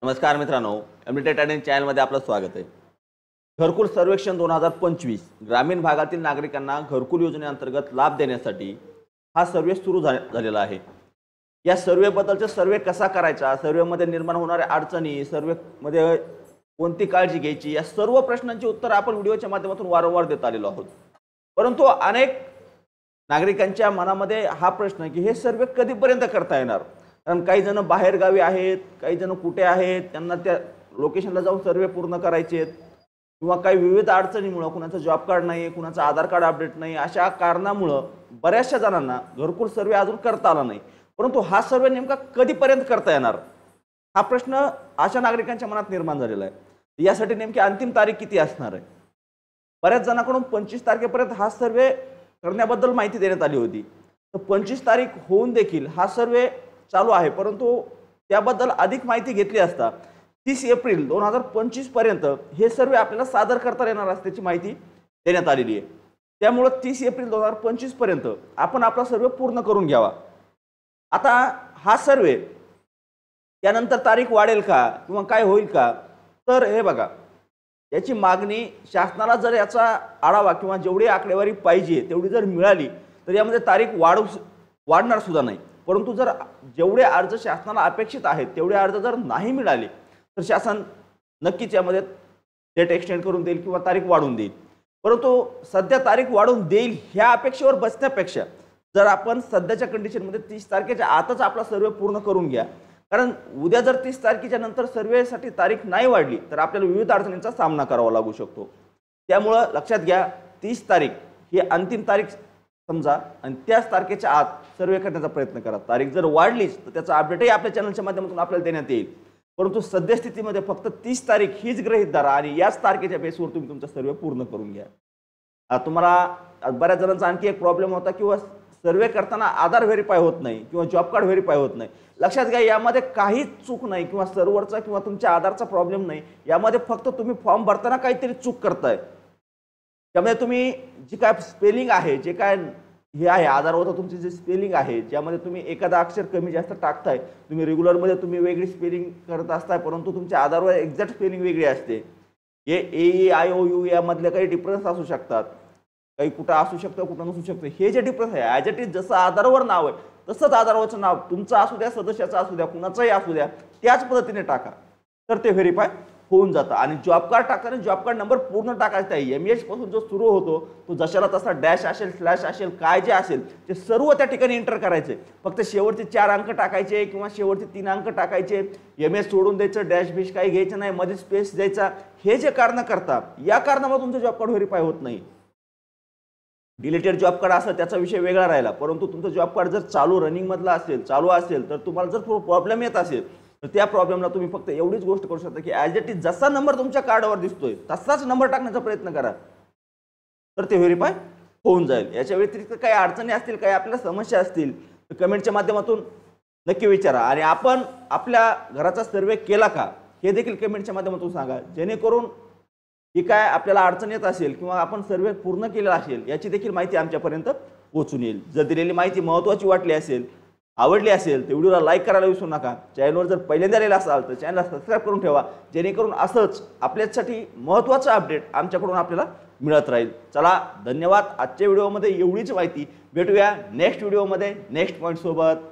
नमस्कार मित्रांनो, MD trading चॅनलमध्ये आपलं स्वागत आहे। घरकुल सर्वेक्षण 2025 ग्रामीण भागातील नागरिकांना घरकुल योजनेअंतर्गत लाभ देण्यासाठी हा सर्वे सुरू झालेला आहे। या सर्वेबद्दलचा सर्वे कसा करायचा, सर्वेमध्ये निर्माण होणाऱ्या अडचणी, सर्वेमध्ये कोणती काळजी घ्यायची, या सर्व प्रश्नांची उत्तर आपण व्हिडिओच्या माध्यमातून वारंवार देत आलेलो आहोत। परंतु अनेक नागरिकांच्या मनामध्ये हा प्रश्न की हे सर्वे कधीपर्यंत करता येणार, कारण काही जण बाहेर गावी आहेत, काही जण कुठे आहेत, त्यांना त्या लोकेशनला जाऊन सर्वे पूर्ण करायचे आहेत किंवा काही विविध अडचणीमुळे कुणाचं जॉब कार्ड नाही, कुणाचं आधार कार्ड अपडेट नाही, अशा कारणामुळे बऱ्याचशा जणांना घरकुल सर्वे अजून करता आला नाही। परंतु हा सर्वे नेमका कधीपर्यंत करता येणार हा प्रश्न अशा नागरिकांच्या मनात निर्माण झालेला आहे। यासाठी नेमकी अंतिम तारीख किती असणार आहे? बऱ्याच जणांकडून 25 तारखेपर्यंत हा सर्वे करण्याबद्दल माहिती देण्यात आली होती। तर 25 तारीख होऊन देखील हा सर्वे चालू आहे, परंतु त्याबद्दल अधिक माहिती घेतली असता 30 एप्रिल 2025 पर्यंत हे सर्वे आपल्याला सादर करता येणार असल्याची माहिती देण्यात आलेली आहे। त्यामुळे 30 एप्रिल 2025 पर्यंत आपण आपला सर्वे पूर्ण करून घ्यावा। आता हा सर्वे त्यानंतर तारीख वाढेल का किंवा काय होईल का, तर हे बघा, याची मागणी शासनाला जर याचा आढावा किंवा जेवढी आकडेवारी पाहिजे तेवढी जर मिळाली तर यामध्ये तारीख वाढणार सुद्धा नाही। परंतु जर जेवढे अर्ज शासनाला अपेक्षित आहेत तेवढे अर्ज जर नाही मिळाले तर शासन नक्कीच यामध्ये डेट एक्सटेंड करून देईल किंवा तारीख वाढवून देईल। परंतु सध्या तारीख वाढवून देईल ह्या अपेक्षेवर बसण्यापेक्षा जर आपण सध्याच्या कंडिशनमध्ये 30 तारखेच्या आतच आपला सर्वे पूर्ण करून घ्या, कारण उद्या जर 30 तारखेच्या नंतर सर्वेसाठी तारीख नाही वाढली तर आपल्याला विविध अडचणींचा सामना करावा लागू शकतो। त्यामुळे लक्षात घ्या, 30 तारीख ही अंतिम तारीख समजा आणि त्याच तारखेच्या आत सर्वे करण्याचा प्रयत्न करा। तारीख जर वाढलीच तर त्याचा अपडेटही आपल्या चॅनलच्या माध्यमातून आपल्याला देण्यात येईल, परंतु सद्यस्थितीमध्ये फक्त 30 तारीख हीच गृहीत धरा आणि याच तारखेच्या बेसवर तुम्ही तुमचा सर्वे पूर्ण करून घ्या। तुम्हाला बऱ्याच जणांचा आणखी एक प्रॉब्लेम होता किंवा सर्वे करताना आधार व्हेरीफाय होत नाही किंवा जॉब कार्ड व्हेरीफाय होत नाही। लक्षात घ्या, यामध्ये काहीच चूक नाही किंवा सर्व्हरचा किंवा तुमच्या आधारचा प्रॉब्लेम नाही, यामध्ये फक्त तुम्ही फॉर्म भरताना काहीतरी चूक करताय। त्यामुळे तुम्ही जी काय स्पेलिंग आहे, जे काय हे आहे आधारवर तुमची जे स्पेलिंग आहे, ज्यामध्ये तुम्ही एखादा अक्षर कमी जास्त टाकताय, तुम्ही रेग्युलरमध्ये तुम्ही वेगळी स्पेलिंग करत असताय, परंतु तुमच्या आधारवर एक्झॅक्ट स्पेलिंग वेगळी असते। हे AEIOU यामधले काही डिफरन्स असू शकतात, काही कुठं असू शकतं, कुठं नसू शकतं। हे जे डिफरन्स आहे ॲज इट इज जसं आधारवर नाव आहे तसंच आधारवरचं नाव तुमचं असू द्या, सदस्याचं असू द्या, कुणाचंही असू द्या, त्याच पद्धतीने टाका तर ते व्हेरीफाय होऊन जातं। आणि जॉब कार्ड टाकताना जॉब कार्ड नंबर पूर्ण टाकायचा आहे। MH पासून जो सुरू होतो तो जशाला तसा डॅश असेल, स्लॅश असेल, काय जे असेल ते सर्व त्या ठिकाणी एंटर करायचे। फक्त शेवटचे 4 अंक टाकायचे किंवा शेवटचे 3 अंक टाकायचे, MH सोडून द्यायचं, डॅश बिश काही घ्यायचं नाही, मध्ये स्पेस द्यायचा। हे जे कारण करतात या कारणामुळे तुमचं जॉब कार्ड व्हेरीफाय होत नाही। डिलीटेड जॉब कार्ड असं त्याचा विषय वेगळा राहिला, परंतु तुमचं जॉब कार्ड जर चालू रनिंग मधला असेल, चालू असेल, तर तुम्हाला जर प्रॉब्लेम येत असेल तर त्या प्रॉब्लेमला तुम्ही फक्त एवढीच गोष्ट करू शकता की ॲज इट इज जसा नंबर तुमच्या कार्डवर दिसतोय तसाच नंबर टाकण्याचा प्रयत्न करा, तर ते व्हेरीफाय होऊन जाईल। याच्या व्यतिरिक्त काही अडचणी असतील, काही आपल्याला समस्या असतील तर कमेंटच्या माध्यमातून नक्की विचारा आणि आपण आपल्या घराचा सर्वे केला का हे देखील कमेंटच्या माध्यमातून सांगा, जेणेकरून ही काय आपल्याला अडचण येत असेल किंवा आपण सर्वे पूर्ण केलेला असेल याची देखील माहिती आमच्यापर्यंत पोहोचून येईल। जर दिलेली माहिती महत्त्वाची वाटली असेल, आवडली असेल तर व्हिडिओला लाईक करायला विसरू नका। चॅनलवर जर पहिल्यांदा आलेला असाल तर चॅनलला सबस्क्राईब करून ठेवा, जेणेकरून असंच आपल्यासाठी महत्त्वाचं अपडेट आमच्याकडून आपल्याला मिळत राहील। चला, धन्यवाद। आजच्या व्हिडिओमध्ये एवढीच माहिती, भेटूया नेक्स्ट व्हिडिओमध्ये नेक्स्ट पॉईंट सोबत।